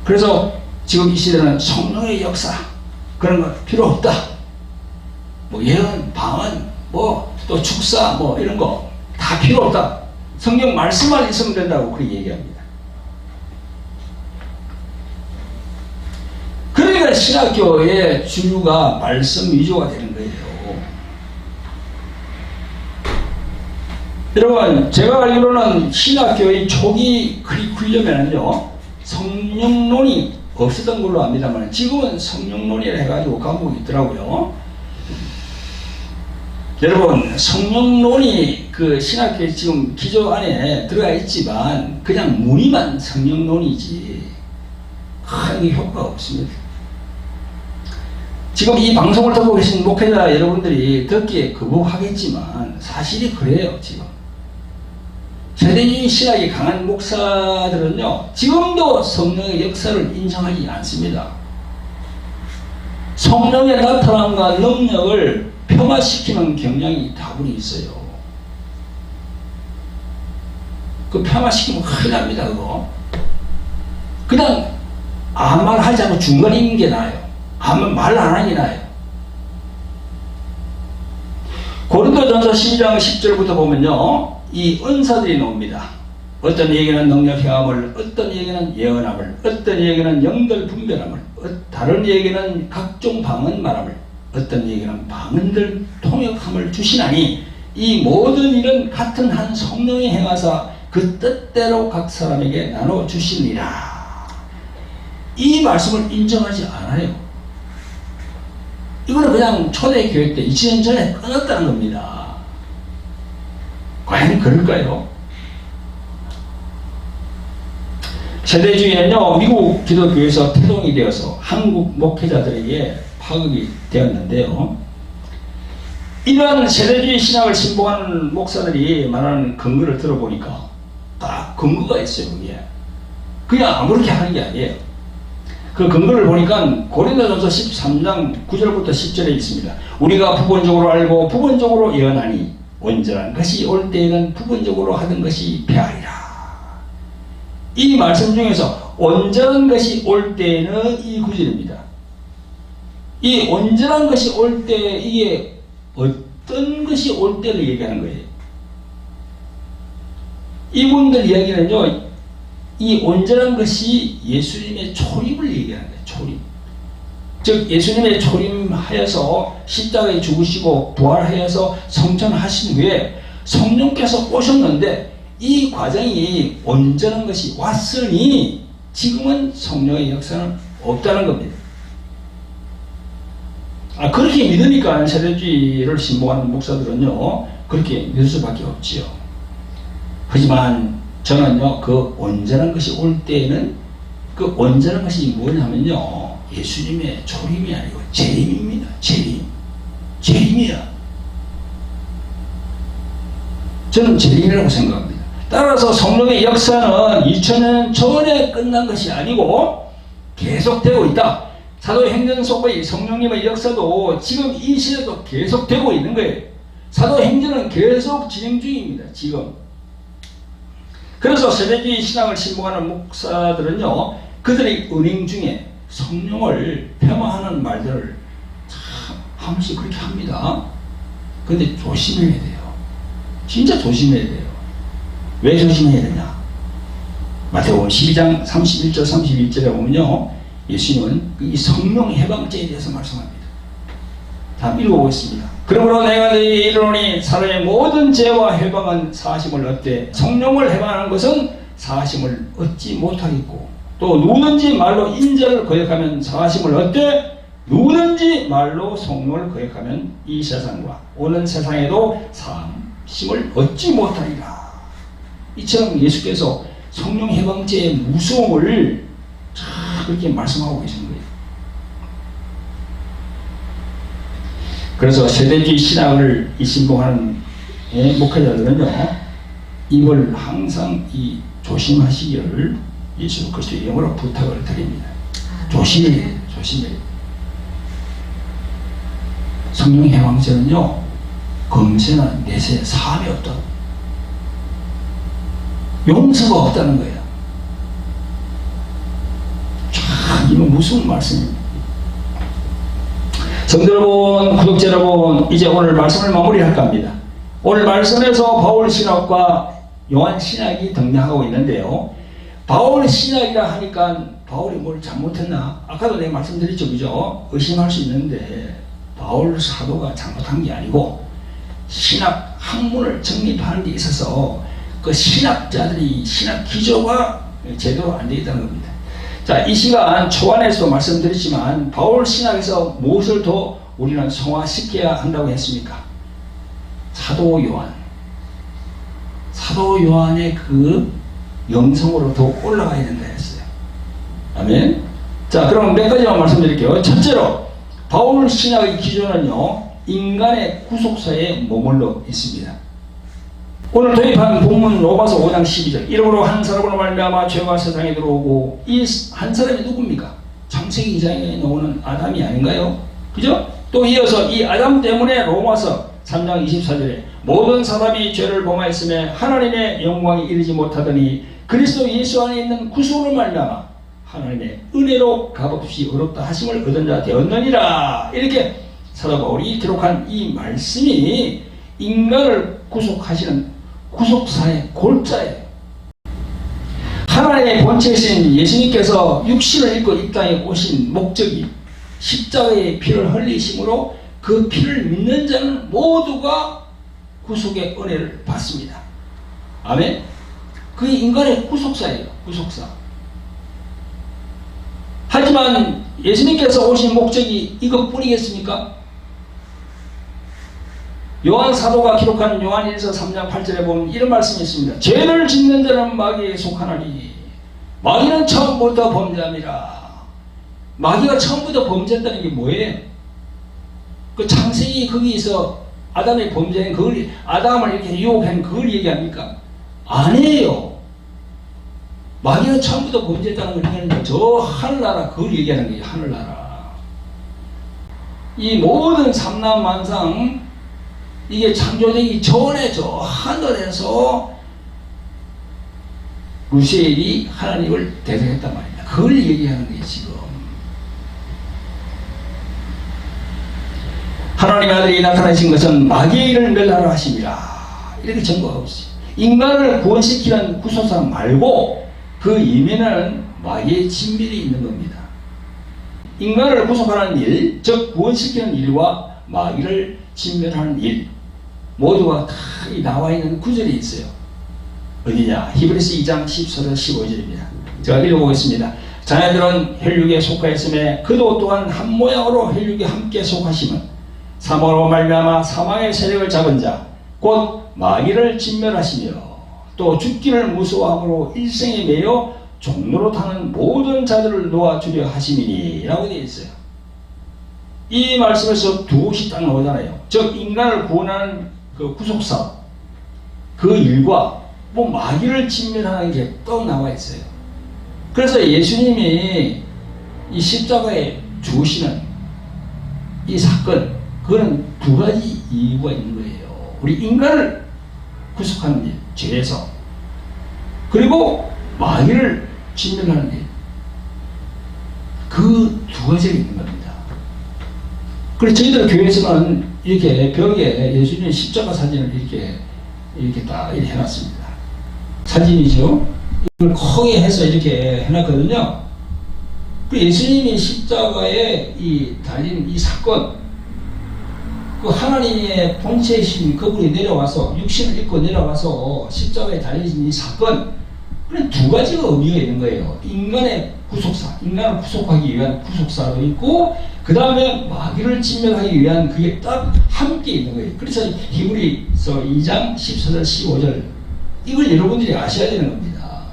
그래서 지금 이 시대는 성령의 역사 그런 거 필요 없다. 뭐 예언, 방언, 뭐 또 축사, 뭐 이런 거 다 필요 없다. 성경 말씀만 있으면 된다고 그렇게 얘기합니다. 그러니까 신학교의 주류가 말씀 위주가 되는 거예요. 여러분, 제가 알기로는 신학교의 초기 커리큘럼에는요 성령론이 없었던 걸로 압니다만 지금은 성령론이라 해가지고 과목이 있더라고요. 여러분, 성령론이 그 신학교에 지금 기조 안에 들어가 있지만 그냥 무늬만 성령론이지 큰 효과가 없습니다. 지금 이 방송을 듣고 계신 목회자 여러분들이 듣기에 거부하겠지만 사실이 그래요. 지금 세대주의 신학이 강한 목사들은요 지금도 성령의 역사를 인정하지 않습니다. 성령의 나타남과 능력을 폄하시키는 경향이 다분히 있어요. 그 폄하시키면 큰일 납니다. 그거 그냥 아무 말 하지 않고 중간에 있는 게 나아요. 아무 말 안 하는 게 나아요. 고린도전서 12장 10절부터 보면요 이 은사들이 나옵니다. 어떤 얘기는 능력 행함을, 어떤 얘기는 예언함을, 어떤 얘기는 영들 분별함을, 다른 얘기는 각종 방언 말함을, 어떤 얘기는 방언들 통역함을 주시나니 이 모든 일은 같은 한 성령이 행하사 그 뜻대로 각 사람에게 나눠 주시니라. 이 말씀을 인정하지 않아요. 이거는 그냥 초대교회 때 2000년 전에 끊었다는 겁니다. 과연 그럴까요? 세대주의는요 미국 기독교에서 태동이 되어서 한국 목회자들에게 파급이 되었는데요, 이러한 세대주의 신학을 신봉하는 목사들이 말하는 근거를 들어보니까 딱 근거가 있어요. 그게 그냥 아무렇게 하는 게 아니에요. 그 근거를 보니까 고린도전서 13장 9절부터 10절에 있습니다. 우리가 부분적으로 알고 부분적으로 예언하니 온전한 것이 올 때에는 부분적으로 하던 것이 배하리라. 이 말씀 중에서 온전한 것이 올 때에는 이 구절입니다. 이 온전한 것이 올 때 이게 어떤 것이 올 때를 얘기하는 거예요. 이분들 이야기는요, 이 온전한 것이 예수님의 초림을 얘기하는 거예요. 초림. 즉 예수님의 초림하여서 십자가에 죽으시고 부활하여서 성천하신 후에 성령께서 오셨는데 이 과정이 온전한 것이 왔으니 지금은 성령의 역사는 없다는 겁니다. 그렇게 믿으니까 세대주의를 신봉하는 목사들은요 그렇게 믿을 수밖에 없지요. 하지만 저는요 그 온전한 것이 올 때에는 그 온전한 것이 뭐냐면요 예수님의 초림이 아니고 재림입니다. 재림이야. 저는 재림이라고 생각합니다. 따라서 성령의 역사는 2000년 전에 끝난 것이 아니고 계속되고 있다. 사도행전 속의 성령님의 역사도 지금 이 시대도 계속되고 있는 거예요. 사도행전은 계속 진행 중입니다. 지금. 그래서 세대주의 신앙을 신봉하는 목사들은요 그들의 은행 중에 성령을 폄하하는 말들을 참 한 번씩 그렇게 합니다. 근데 조심해야 돼요. 진짜 조심해야 돼요. 왜 조심해야 되냐? 마태복음 12장 31절 32절에 보면요 예수님은 이 성령 해방죄에 대해서 말씀합니다. 다 읽어보겠습니다. 그러므로 내가 너희에게 이르노니 사람의 모든 죄와 해방은 사하심을 얻되 성령을 해방하는 것은 사하심을 얻지 못하겠고 또 누구든지 말로 인자를 거역하면 사하심을 얻되 누구든지 말로 성령을 거역하면 이 세상과 오는 세상에도 사하심을 얻지 못하리라. 이처럼 예수께서 성령 해방죄의 무서움을 그렇게 말씀하고 계시는 거예요. 그래서 세대주의 신앙을 신봉하는 목회자들은요 이걸 항상 조심하시기를 예수 그리스도의 이름으로 부탁을 드립니다. 조심해야 돼요. 성령 해방죄는요 검세나 내세 사함이 없다고, 용서가 없다는 거예요. 참 이거 무슨 말씀입니까? 성도 여러분, 구독자 여러분, 이제 오늘 말씀을 마무리할까 합니다. 오늘 말씀에서 바울 신학과 요한 신학이 등장하고 있는데요. 바울 신학이라 하니까 바울이 뭘 잘못했나? 아까도 내가 말씀드렸죠, 그죠? 의심할 수 있는데 바울 사도가 잘못한 게 아니고 신학 학문을 정립하는 데 있어서 그 신학자들이 신학 기조가 제대로 안 되어 있다는 겁니다. 자, 이 시간 초반에서도 말씀드렸지만 바울 신학에서 무엇을 더 우리는 성화시켜야 한다고 했습니까? 사도 요한의 그 영성으로 더 올라가야 된다 했어요. 아멘. 자, 그럼 몇 가지만 말씀드릴게요. 첫째로 바울 신학의 기조는요 인간의 구속사에 머물러 있습니다. 오늘 도입한 본문 로마서 5장 12절 이러므로 한 사람으로 말미암아 죄가 세상에 들어오고 이 한 사람이 누굽니까? 창세기 2장에 나오는 아담이 아닌가요? 그죠? 또 이어서 이 아담 때문에 로마서 3장 24절에 모든 사람이 죄를 범하였음에 하나님의 영광이 이르지 못하더니 그리스도 예수 안에 있는 구속으로 말미암아 하나님의 은혜로 값없이 의롭다 하심을 얻은 자 되었느니라. 이렇게 사도 바울이 기록한 이 말씀이 인간을 구속하시는 구속사의 골자예요. 하나님의 본체이신 예수님께서 육신을 입고 이 땅에 오신 목적이 십자가의 피를 흘리심으로 그 피를 믿는 자는 모두가 구속의 은혜를 받습니다. 아멘. 그게 인간의 구속사예요. 구속사. 하지만 예수님께서 오신 목적이 이것뿐이겠습니까? 요한 사도가 기록한 요한일서 3장 8절에 보면 이런 말씀이 있습니다. 죄를 짓는 자는 마귀에 속하나니 마귀는 처음부터 범죄함이라. 마귀가 처음부터 범죄했다는 게 뭐예요? 그 창세기 거기서 아담의 범죄는 그걸 아담을 이렇게 유혹한 그걸 얘기합니까? 아니에요. 마귀는 처음부터 범죄했다는 걸 얘기하는데 저 하늘나라 그걸 얘기하는 거예요. 하늘나라. 이 모든 삼라만상 이게 창조되기 전에 저 하늘에서 루시엘이 하나님을 대적했단 말입니다. 그걸 얘기하는 거예요. 지금 하나님의 아들이 나타나신 것은 마귀의 일을 멸하러 하심이라 이렇게 증거하고 있어요. 인간을 구원시키는 구속사 말고 그 이면에는 마귀의 친밀이 있는 겁니다. 인간을 구속하는 일, 즉 구원시키는 일과 마귀를 진멸하는 일 모두가 다 나와 있는 구절이 있어요. 어디냐? 히브리서 2장 14절 15절입니다. 제가 읽어보겠습니다. 자녀들은 혈육에 속하였음에 그도 또한 한 모양으로 혈육에 함께 속하심은 사망으로 말미암아 사망의 세력을 잡은 자 곧 마귀를 진멸하시며 또 죽기를 무서워함으로 일생에 매여 종로로 타는 모든 자들을 놓아주려 하심이니 라고 되어 있어요. 이 말씀에서 두 곳이 딱 나오잖아요. 즉 인간을 구원하는 그 구속사 그 일과 뭐 마귀를 진멸하는 게 또 나와 있어요. 그래서 예수님이 이 십자가에 주시는 이 사건 그거는 두 가지 이유가 있는 거예요. 우리 인간을 구속하는 일, 죄에서 그리고 마귀를 진멸하는 일 그 두 가지가 있는 겁니다. 그래서 저희들 교회에서는 이렇게 벽에 예수님의 십자가 사진을 이렇게 딱 이렇게 해놨습니다. 사진이죠. 이걸 크게 해서 이렇게 해놨거든요. 그 예수님이 십자가에 달린 이 사건, 그 하나님의 본체이신 그분이 내려와서 육신을 입고 내려와서 십자가에 달린 이 사건, 그런 두 가지가 의미가 있는 거예요. 인간의 구속사, 인간을 구속하기 위한 구속사도 있고, 그 다음에 마귀를 진멸하기 위한 그게 딱 함께 있는 거예요. 그래서 히브리서 2장 14절 15절 이걸 여러분들이 아셔야 되는 겁니다.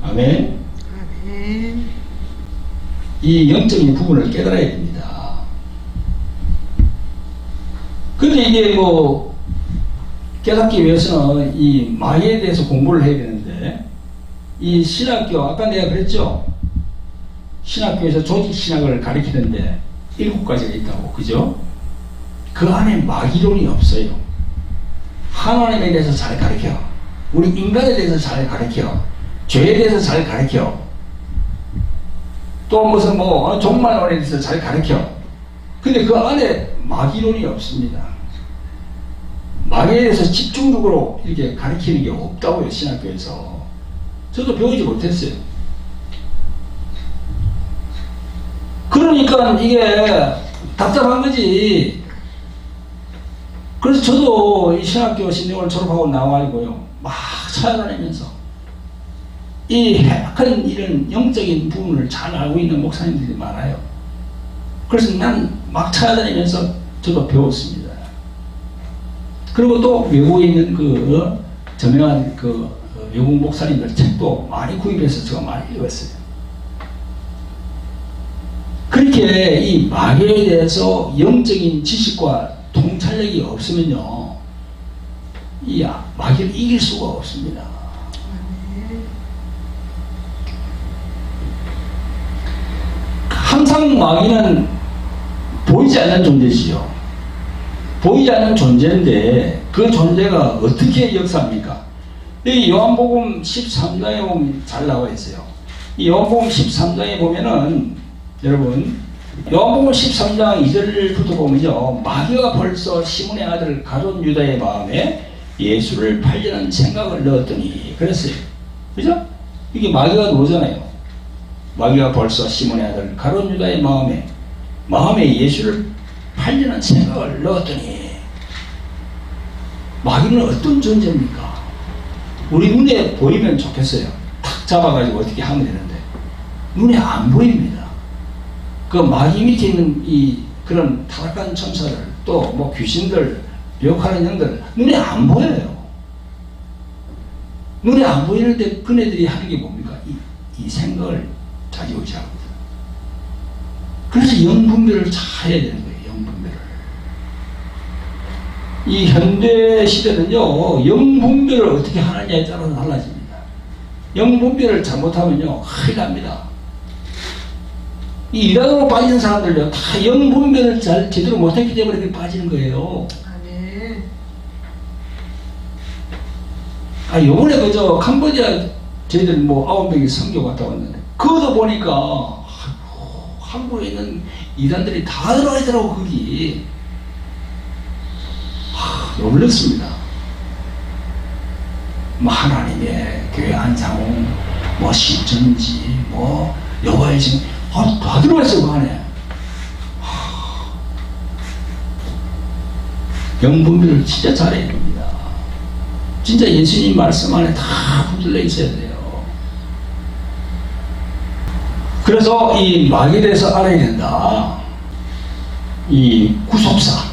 아멘. 아멘. 이 영적인 부분을 깨달아야 됩니다. 근데 이게 뭐 깨닫기 위해서는 이 마귀에 대해서 공부를 해야 되는데, 이 신학교 아까 내가 그랬죠. 신학교에서 조직신학을 가르치는데 7가지가 있다고, 그죠? 그 안에 마귀론이 없어요. 하나님에 대해서 잘 가르쳐, 우리 인간에 대해서 잘 가르쳐, 죄에 대해서 잘 가르쳐, 또 무슨 종말론에 대해서 잘 가르쳐. 근데 그 안에 마귀론이 없습니다. 마귀에 대해서 집중적으로 이렇게 가르치는 게 없다고요, 신학교에서. 저도 배우지 못했어요. 그러니까 이게 답답한 거지. 그래서 저도 이 신학교 신대원을 졸업하고 나와가지고요, 막 찾아다니면서 이 큰 이런 영적인 부분을 잘 알고 있는 목사님들이 많아요. 그래서 난 막 찾아다니면서 저도 배웠습니다. 그리고 또 외국에 있는 그 저명한 그 외국 목사님들 책도 많이 구입해서 제가 많이 읽었어요. 그렇게 이 마귀에 대해서 영적인 지식과 통찰력이 없으면요, 이 마귀를 이길 수가 없습니다. 항상 마귀는 보이지 않는 존재지요. 보이지 않는 존재인데 그 존재가 어떻게 역사합니까? 이 요한복음 13장에 보면 잘 나와 있어요. 이 요한복음 13장에 보면은 여러분, 요한복음 13장 2절부터 보면요, 마귀가 벌써 시몬의 아들 가룟 유다의 마음에 예수를 팔려는 생각을 넣었더니 그랬어요. 그죠? 이게 마귀가 노잖아요. 마귀가 벌써 시몬의 아들 가룟 유다의 마음에 예수를 팔려는 생각을 넣었더니, 마귀는 어떤 존재입니까? 우리 눈에 보이면 좋겠어요. 탁 잡아가지고 어떻게 하면 되는데 눈에 안 보입니다. 그 마귀 밑에 있는 이 그런 타락한 천사들, 또 뭐 귀신들, 역하는 영들 눈에 안 보여요. 눈에 안 보이는데 그네들이 하는 게 뭡니까? 이 생각을 좌지우지합니다. 그래서 영분별을 잘 해야 되는 거예요. 영분별을. 이 현대 시대는요, 영분별을 어떻게 하느냐에 따라서 달라집니다. 영분별을 잘못하면요 큰일 납니다. 이 이단으로 빠지는 사람들요 다 영분별을 잘 제대로 못했기 때문에 그렇게 빠지는 거예요. 요번에 그저 캄보디아 저희들 뭐 9명이 선교 갔다 왔는데 그것도 보니까 한국에 있는 이단들이 다 들어가 있더라고 거기. 놀랐습니다. 하나님의 교회 안상홍, 신천지, 여호와의 증인, 다 들어가 있어 그 안에. 영분별을 진짜 잘해야 됩니다. 진짜 예수님 말씀 안에 다 흔들려 있어야 돼요. 그래서 이 마귀에 대해서 알아야 된다. 이 구속사,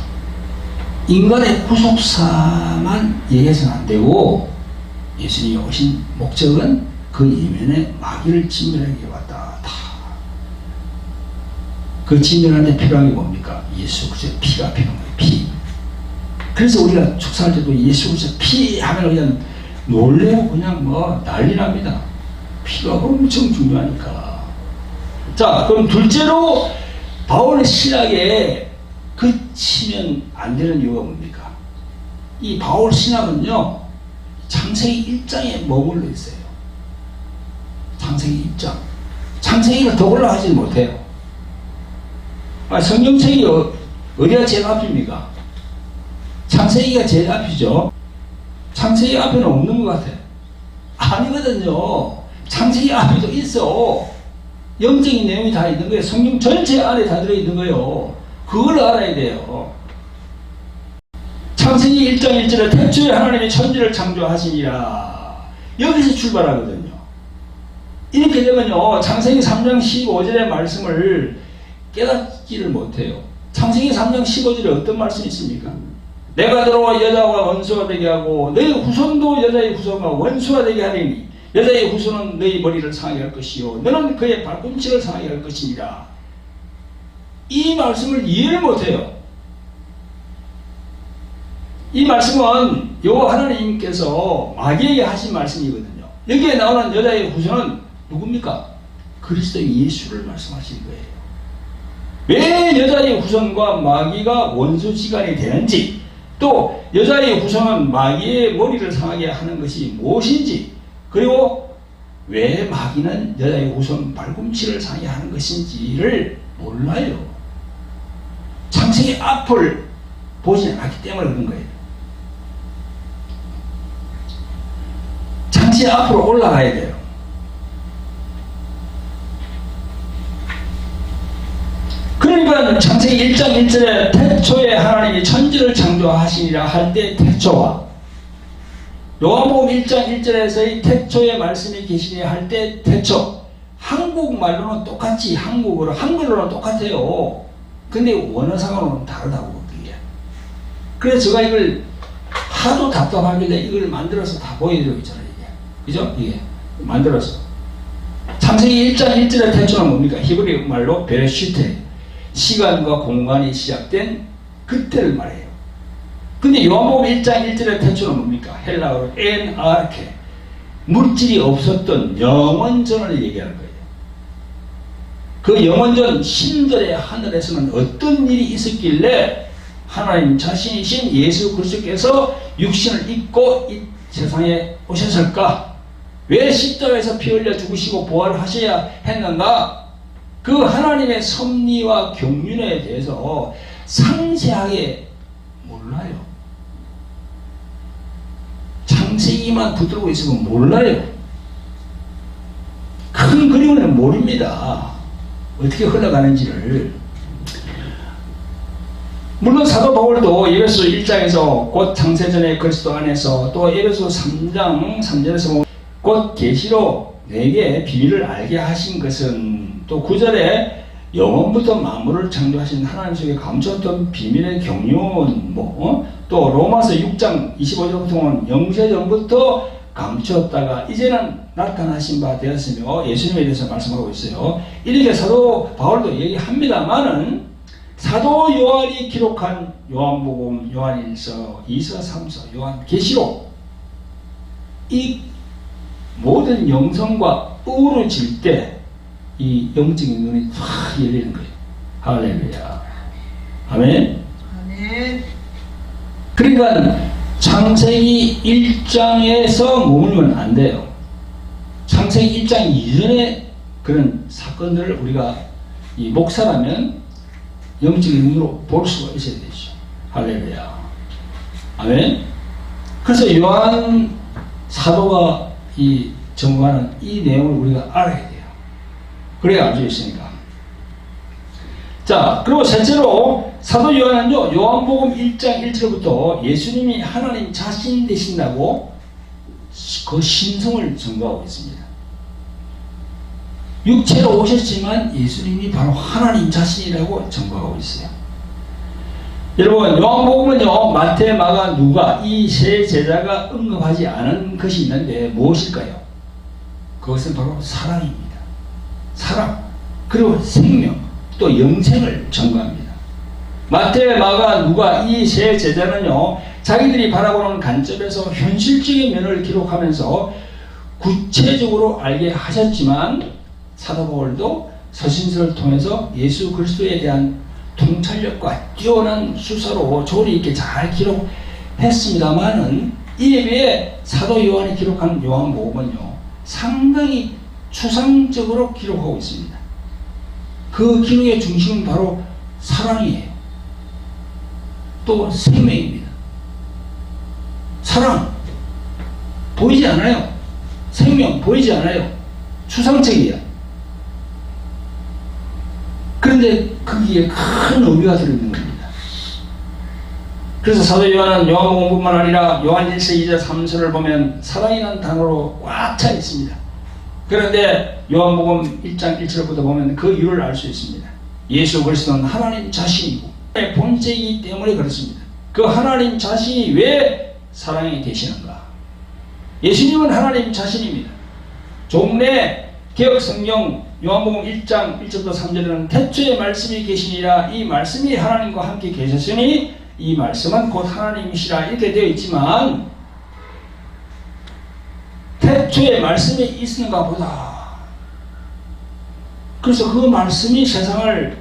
인간의 구속사만 얘기해서는 안 되고 예수님이 오신 목적은 그 이면에 마귀를 진멸하기 왔다. 그 진멸하는 데 필요한 게 뭡니까? 예수 그리스도의 피가 필요한 거예요. 피. 그래서 우리가 축사할 때도 예수 그리스도 피 하면 그냥 놀래고 그냥 난리 납니다. 피가 엄청 중요하니까. 자, 그럼 둘째로 바울 신학에 그치면 안 되는 이유가 뭡니까? 이 바울 신학은요 창세기 1장에 머물러 있어요. 창세기 1장. 창세기를 더 올라가지 못해요. 성경책이 어디가 제일 앞입니까? 창세기가 제일 앞이죠. 창세기 앞에는 없는 것 같아요. 아니거든요. 창세기 앞에도 있어. 영적인 내용이 다 있는 거예요. 성경 전체 안에 다 들어있는 거예요. 그걸 알아야 돼요. 창세기 1장 1절에 태초에 하나님이 천지를 창조하시니라. 여기서 출발하거든요. 이렇게 되면요 창세기 3장 15절의 말씀을 깨닫지를 못해요. 창세기 3장 15절에 어떤 말씀이 있습니까? 내가 들어와 여자와 원수가 되게 하고 너희 후손도 여자의 후손과 원수가 되게 하리니 여자의 후손은 너희 머리를 상하게 할 것이요 너는 그의 발꿈치를 상하게 할 것이니라. 이 말씀을 이해를 못해요. 이 말씀은 하나님께서 마귀에게 하신 말씀이거든요. 여기에 나오는 여자의 후손은 누굽니까? 그리스도 예수를 말씀하신 거예요. 왜 여자의 후손과 마귀가 원수지간이 되는지, 또 여자의 후손은 마귀의 머리를 상하게 하는 것이 무엇인지, 그리고 왜 마귀는 여자의 후손 발꿈치를 상하게 하는 것인지를 몰라요. 창세기 앞을 보지 않았기 때문에 그런 거예요. 창세기 앞으로 올라가야 돼요. 그러니까 창세기 1장 1절에 태초에 하나님이 천지를 창조하시니라 할 때 태초와 요한복음 1장 1절에서의 태초의 말씀이 계시니 할 때 태초, 한국말로는 똑같이 한글로는 똑같아요. 근데 원어상으로는 다르다고 그게. 그래서 제가 이걸 하도 답답하길래 이걸 만들어서 다 보여드리고 있잖아요. 이게. 그죠? 이게 만들어서 창세기 1장 1절의 태초는 뭡니까? 히브리 말로 베레시테, 시간과 공간이 시작된 그때를 말해요. 근데 요한복음 1장 1절의 태초는 뭡니까? 헬라어로 엔아르케, 물질이 없었던 영원전을 얘기하는 거예요. 그 영원전 신들의 하늘에서는 어떤 일이 있었길래 하나님 자신이신 예수 그리스도께서 육신을 입고 이 세상에 오셨을까? 왜 십자가에서 피 흘려 죽으시고 부활하셔야 했는가? 그 하나님의 섭리와 경륜에 대해서 상세하게 몰라요. 창세기만 붙들고 있으면 몰라요. 큰 그림을 모릅니다. 어떻게 흘러가는지를. 물론 사도 바울도 에베소 1장에서 곧 창세전의 그리스도 안에서, 또 에베소 3장 3절에서 곧 계시로 내게 비밀을 알게 하신 것은, 또 9절에 영원부터 만물을 창조하신 하나님 속에 감추었던 비밀의 경륜, 또 로마서 6장 25절부터는 영세전부터 감추었다가 이제는 나타나신 바 되었으며 예수님에 대해서 말씀하고 있어요. 이렇게 사도 바울도 얘기합니다만은 사도 요한이 기록한 요한복음, 요한일서, 2서, 3서, 요한계시록, 이 모든 영성과 어우러질 때 이 영적인 눈이 확 열리는 거예요. 할렐루야. 아멘.
아멘.
그러니까 창세기 1장에서 머물면 안 돼요. 창세기 1장 이전에 그런 사건들을 우리가 이 목사라면 영적인 눈으로 볼 수가 있어야 되죠. 할렐루야. 아멘. 그래서 요한 사도가 이 전하는 이 내용을 우리가 알아야 돼요. 그래야 알 수 있으니까. 자, 그리고 셋째로 사도 요한은요, 요한복음 1장 1절부터 예수님이 하나님 자신이 되신다고 그 신성을 증거하고 있습니다. 육체로 오셨지만 예수님이 바로 하나님 자신이라고 증거하고 있어요. 여러분, 요한복음은요, 마태, 마가, 누가 이 세 제자가 언급하지 않은 것이 있는데 무엇일까요? 그것은 바로 사랑입니다. 사랑, 그리고 생명, 또 영생을 전가합니다. 마태, 마가, 누가 이 세 제자는요, 자기들이 바라보는 관점에서 현실적인 면을 기록하면서 구체적으로 알게 하셨지만 사도 바울도 서신서를 통해서 예수 그리스도에 대한 통찰력과 뛰어난 수사로 조리 있게 잘 기록했습니다만은 이에 비해 사도 요한이 기록한 요한복음은요, 상당히 추상적으로 기록하고 있습니다. 그 기록의 중심은 바로 사랑이에요. 또 생명입니다. 사랑 보이지 않아요. 생명 보이지 않아요. 추상적이에요. 그런데 거기에 큰 의미가 들어있는 겁니다. 그래서 사도 요한은 요한복음뿐만 아니라 요한 1서 2절 3절을 보면 사랑이라는 단어로 꽉 차 있습니다. 그런데 요한복음 1장 1절부터 보면 그 이유를 알 수 있습니다. 예수 그리스도는 하나님 자신이고 본체이기 때문에 그렇습니다. 그 하나님 자신이 왜 사랑이 되시는가? 예수님은 하나님 자신입니다. 종래 개혁성경 요한복음 1장 1절부터 3절에는 태초에 말씀이 계시니라, 이 말씀이 하나님과 함께 계셨으니 이 말씀은 곧 하나님이시라, 이렇게 되어 있지만 태초에 말씀이 있는가 보다. 그래서 그 말씀이 세상을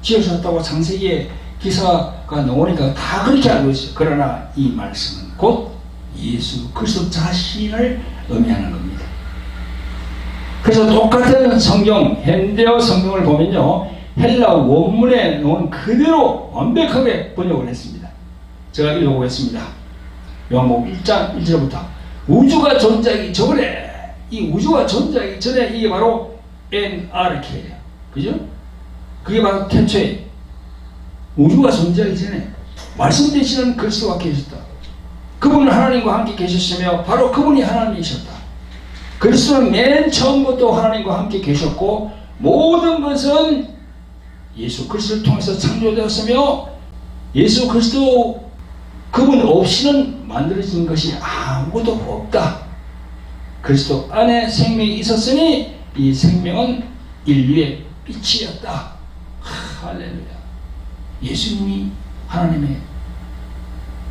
지으셨다고 창세기에 기사가 나오니까 다 그렇게 알고 있어요. 그러나 이 말씀은 곧 예수 그리스도 자신을 의미하는 겁니다. 그래서 똑같은 성경, 현대어 성경을 보면요, 헬라 원문에 놓은 그대로 완벽하게 번역을 했습니다. 제가 읽어보겠습니다. 요한복음 1장 1절부터 우주가 존재하기 전에, 이 우주가 존재하기 전에 이게 바로 NRK예요. 그죠? 그게 바로 태초에 우주가 존재하기 전에 말씀되시는 그리스도가 계셨다. 그분은 하나님과 함께 계셨으며 바로 그분이 하나님이셨다. 그리스도는 맨 처음부터 하나님과 함께 계셨고 모든 것은 예수 그리스도를 통해서 창조되었으며 예수 그리스도 그분 없이는 만들어진 것이 아무것도 없다. 그리스도 안에 생명이 있었으니 이 생명은 인류의 빛이었다. 할렐루야. 예수님이 하나님의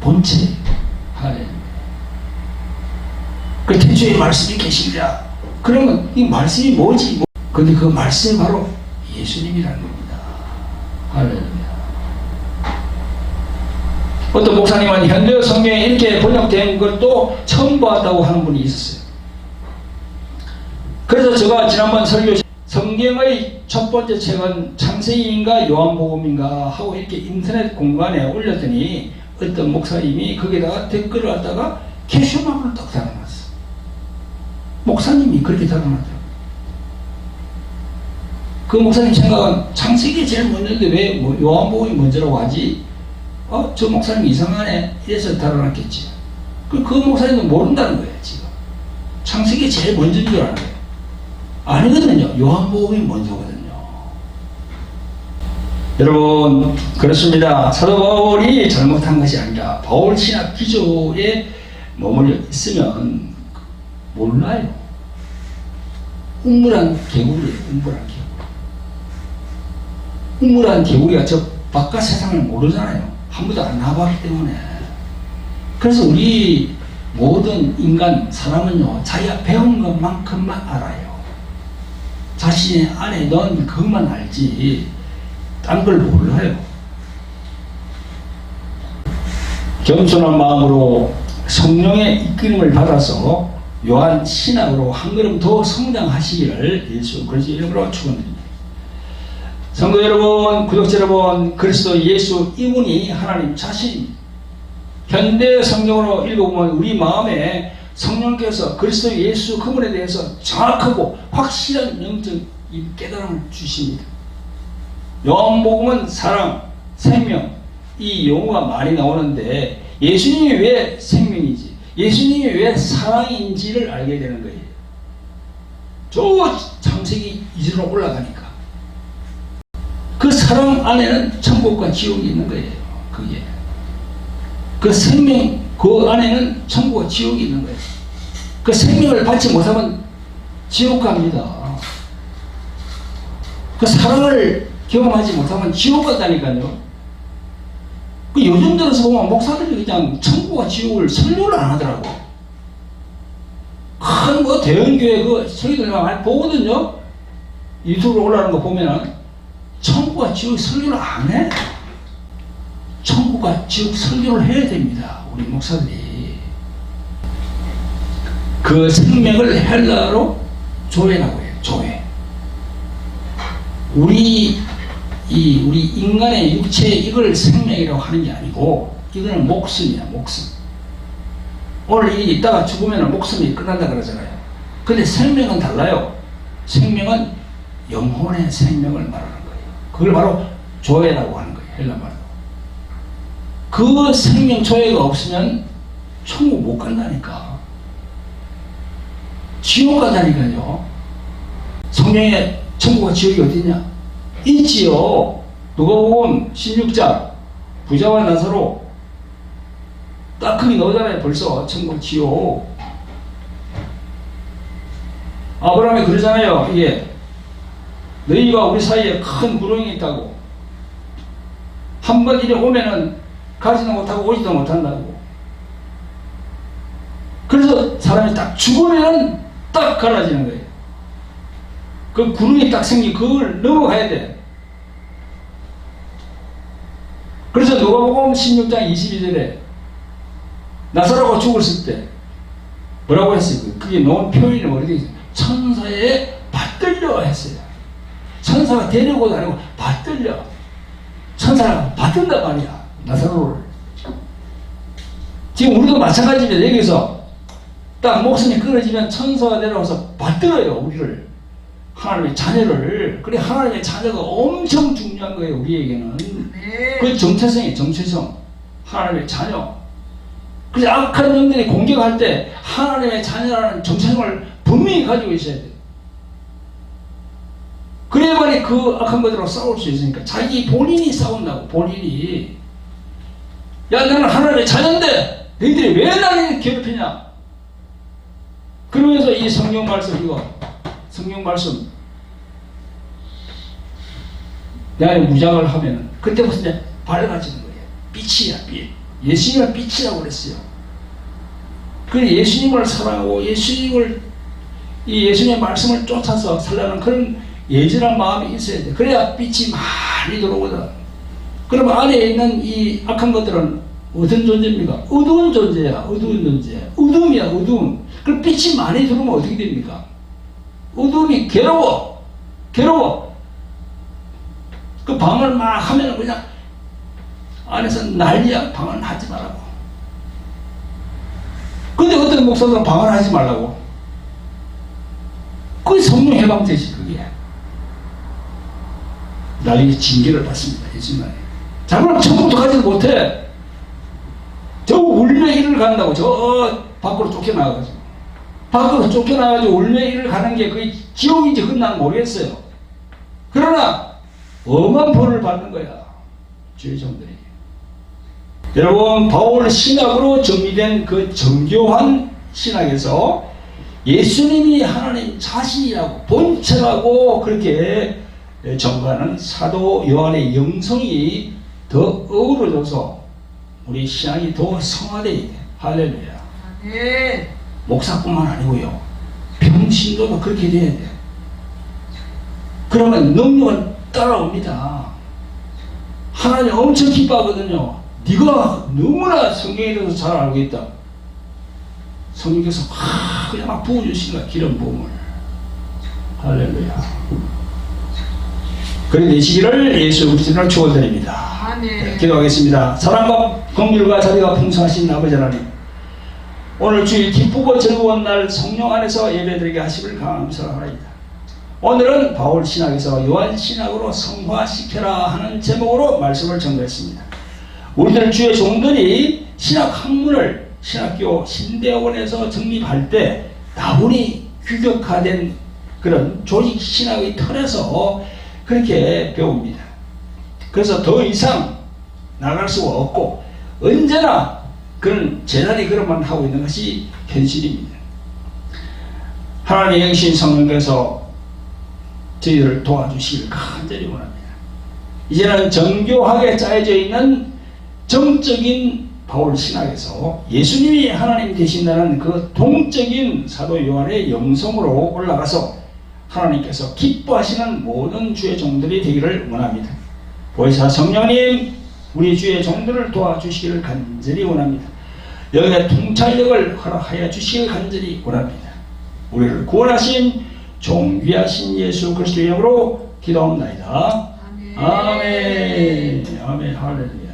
본체. 할렐루야. 그 태초에 말씀이 계시니라. 그러면 이 말씀이 뭐지? 근데 그 말씀이 바로 예수님이라는 겁니다. 할렐루야. 어떤 목사님은 현대 성경에 이렇게 번역된 것도 처음 봤다고 하는 분이 있었어요. 그래서 제가 지난번 설교 성경의 첫 번째 책은 창세기인가 요한복음인가 하고 이렇게 인터넷 공간에 올렸더니 어떤 목사님이 거기다가 댓글을 갖다가 캐셔마크를 딱 달아놨어. 목사님이 그렇게 달아놨더라고요. 그 목사님 생각은 창세기 제일 먼저인데 왜 요한복음이 먼저라고 하지? 저 목사님 이상하네. 이래서 달아놨겠지. 그 목사님도 모른다는 거예요, 지금. 창세기 제일 먼저인 줄 아는 거예요. 아니거든요. 요한복음이 먼저거든요. 여러분, 그렇습니다. 사도 바울이 잘못한 것이 아니라 바울 신학 기조에 머물러 있으면 몰라요. 우물한 개구리예요. 우물한 개구리. 우물한 개구리가 저 바깥 세상을 모르잖아요. 한 번도 안 나와봤기 때문에. 그래서 우리
모든 인간, 사람은요, 자기가 배운 것만큼만 알아요. 자신의 안에 넣은 그것만 알지, 딴 걸 몰라요. 겸손한 마음으로 성령의 이끌림을 받아서 요한 신학으로 한 걸음 더 성장하시기를 예수 그리스도의 이름으로 축원드립니다. 성도 여러분, 구독자 여러분, 그리스도 예수 이분이 하나님 자신입니다. 현대 성경으로 읽어보면 우리 마음에 성령께서 그리스도 예수 그분에 대해서 정확하고 확실한 영적 깨달음을 주십니다. 요한복음은 사랑, 생명, 이 용어가 많이 나오는데 예수님이 왜 생명이지, 예수님이 왜 사랑인지를 알게 되는 거예요. 저 창세기 2절로 올라가니까 그 사랑 안에는 천국과 지옥이 있는 거예요. 그게 그 생명 그 안에는 천국과 지옥이 있는 거예요. 그 생명을 받지 못하면 지옥 갑니다. 그 사랑을 경험하지 못하면 지옥 간다니까요. 그 요즘 들어서 보면 목사들이 그냥 천국과 지옥을 설교를 안 하더라고. 큰 뭐 대형교회 그 설교들 많이 보거든요. 유튜브로 올라오는 거 보면은 천국과 지옥 설교를 안 해. 천국과 지옥 설교를 해야 됩니다. 우리 목사들이. 그 생명을 헬라어로 조회라고 해요. 조회. 우리 인간의 육체 이걸 생명이라고 하는 게 아니고 이거는 목숨이야. 목숨. 오늘 이 있다가 죽으면 목숨이 끝난다 그러잖아요. 근데 생명은 달라요. 생명은 영혼의 생명을 말하는 거예요. 그걸 바로 조회라고 하는 거예요. 헬라말로. 그 생명 조회가 없으면 천국 못 간다니까. 지옥 간다니까요. 성경에 천국과 지옥이 어디냐? 있지요. 누가복음 16장 부자와 나사로 딱 거기 넣잖아요. 벌써 천국 지옥. 아브라함이 그러잖아요. 이게 너희와 우리 사이에 큰 구렁이 있다고. 한 번 이래 오면은 가지도 못하고 오지도 못한다고. 그래서 사람이 딱 죽으면 딱 갈라지는 거예요. 그 구름이 딱 생기 그걸 넘어가야 돼. 그래서 누가복음 16장 22절에 나사로가 죽었을 때 뭐라고 했어요? 그게 놓은 표현이 어떻게 있어요? 천사에 받들려 했어요. 천사가 데려고도 아니고 받들려. 천사가 받든단 말이야. 나사로를. 지금 우리도 마찬가지입니다. 여기서 딱 목숨이 끊어지면 천사가 내려와서 받들어요. 우리를. 하나님의 자녀를. 그래 하나님의 자녀가 엄청 중요한 거예요. 우리에게는. 네. 그 정체성이에요. 정체성. 하나님의 자녀. 그래서 악한 영들이 공격할 때 하나님의 자녀라는 정체성을 분명히 가지고 있어야 돼요. 그래야만이 그 악한 것들하고 싸울 수 있으니까. 자기 본인이 싸운다고. 본인이. 야 나는 하나님의 자녀인데 너희들이 왜 나를 괴롭히냐. 그러면서 이 성경 말씀 이거 성경 말씀 내가 무장을 하면은 그때부터 이제 밝아지는 거예요. 빛이야, 빛. 예수님은 빛이라고 그랬어요. 그 예수님을 사랑하고 예수님의 말씀을 쫓아서 살라는 그런 예절한 마음이 있어야 돼. 그래야 빛이 많이 들어오거든. 그럼 안에 있는 이 악한 것들은 어떤 존재입니까? 어두운 존재야, 어두운 존재. 어둠이야, 어두움. 그럼 빛이 많이 들어오면 어떻게 됩니까? 어둠이 괴로워. 그 방을 막 하면 그냥 안에서 난리야. 방을 하지 말라고. 근데 어떤 목사들은 방을 하지 말라고. 그게 성령 해방되지, 그게. 나에게 징계를 받습니다. 예수님이. 자꾸는 천국도 가지도 못해. 저 울며 일을 간다고. 저 밖으로 쫓겨나가가지고. 밖으로 쫓겨나가지고 울며 일을 가는 게 그게 지옥인지 그건 난 모르겠어요. 그러나 엄한 벌을 받는 거야. 주의 종들에게. 여러분, 바울 신학으로 정리된 그 정교한 신학에서 예수님이 하나님 자신이라고 본체라고 그렇게 정하는 사도 요한의 영성이 더 어우러져서 우리 신앙이 더 성화되게. 할렐루야.
예.
목사뿐만 아니고요. 평신도도 그렇게 돼야 돼. 그러면 능력은 따라옵니다. 하나님 엄청 기뻐하거든요. 네가 너무나 성경에 대해서 잘 알고 있다. 성령께서 그냥 막 부어주시는 거야. 기름 부음을. 할렐루야. 그래 되시기를 예수 그리스도로 축원드립니다. 네, 기도하겠습니다. 사랑과 긍휼과 자비가 풍성하신 아버지 하나님, 오늘 주일 기쁘고 즐거운 날 성령 안에서 예배드리게 하심을 감사하나이다. 오늘은 바울 신학에서 요한 신학으로 성화시켜라 하는 제목으로 말씀을 전달했습니다. 우리들 주의 종들이 신학 학문을 신학교 신대학원에서 정립할 때 다분히 규격화된 그런 조직 신학의 틀에서 그렇게 배웁니다. 그래서 더 이상 나갈 수가 없고 언제나 그런 재단이 그런만 하고 있는 것이 현실입니다. 하나님의 영신 성령께서 저희들을 도와주시길 간절히 원합니다. 이제는 정교하게 짜여져 있는 정적인 바울 신학에서 예수님이 하나님 되신다는 그 동적인 사도 요한의 영성으로 올라가서 하나님께서 기뻐하시는 모든 주의 종들이 되기를 원합니다. 보혜사 성령님, 우리 주의 종들을 도와주시기를 간절히 원합니다. 여기에 통찰력을 허락하여 주시기를 간절히 원합니다. 우리를 구원하신 존귀하신 예수 그리스도의 이름으로 기도합니다. 아멘. 아멘. 할렐루야.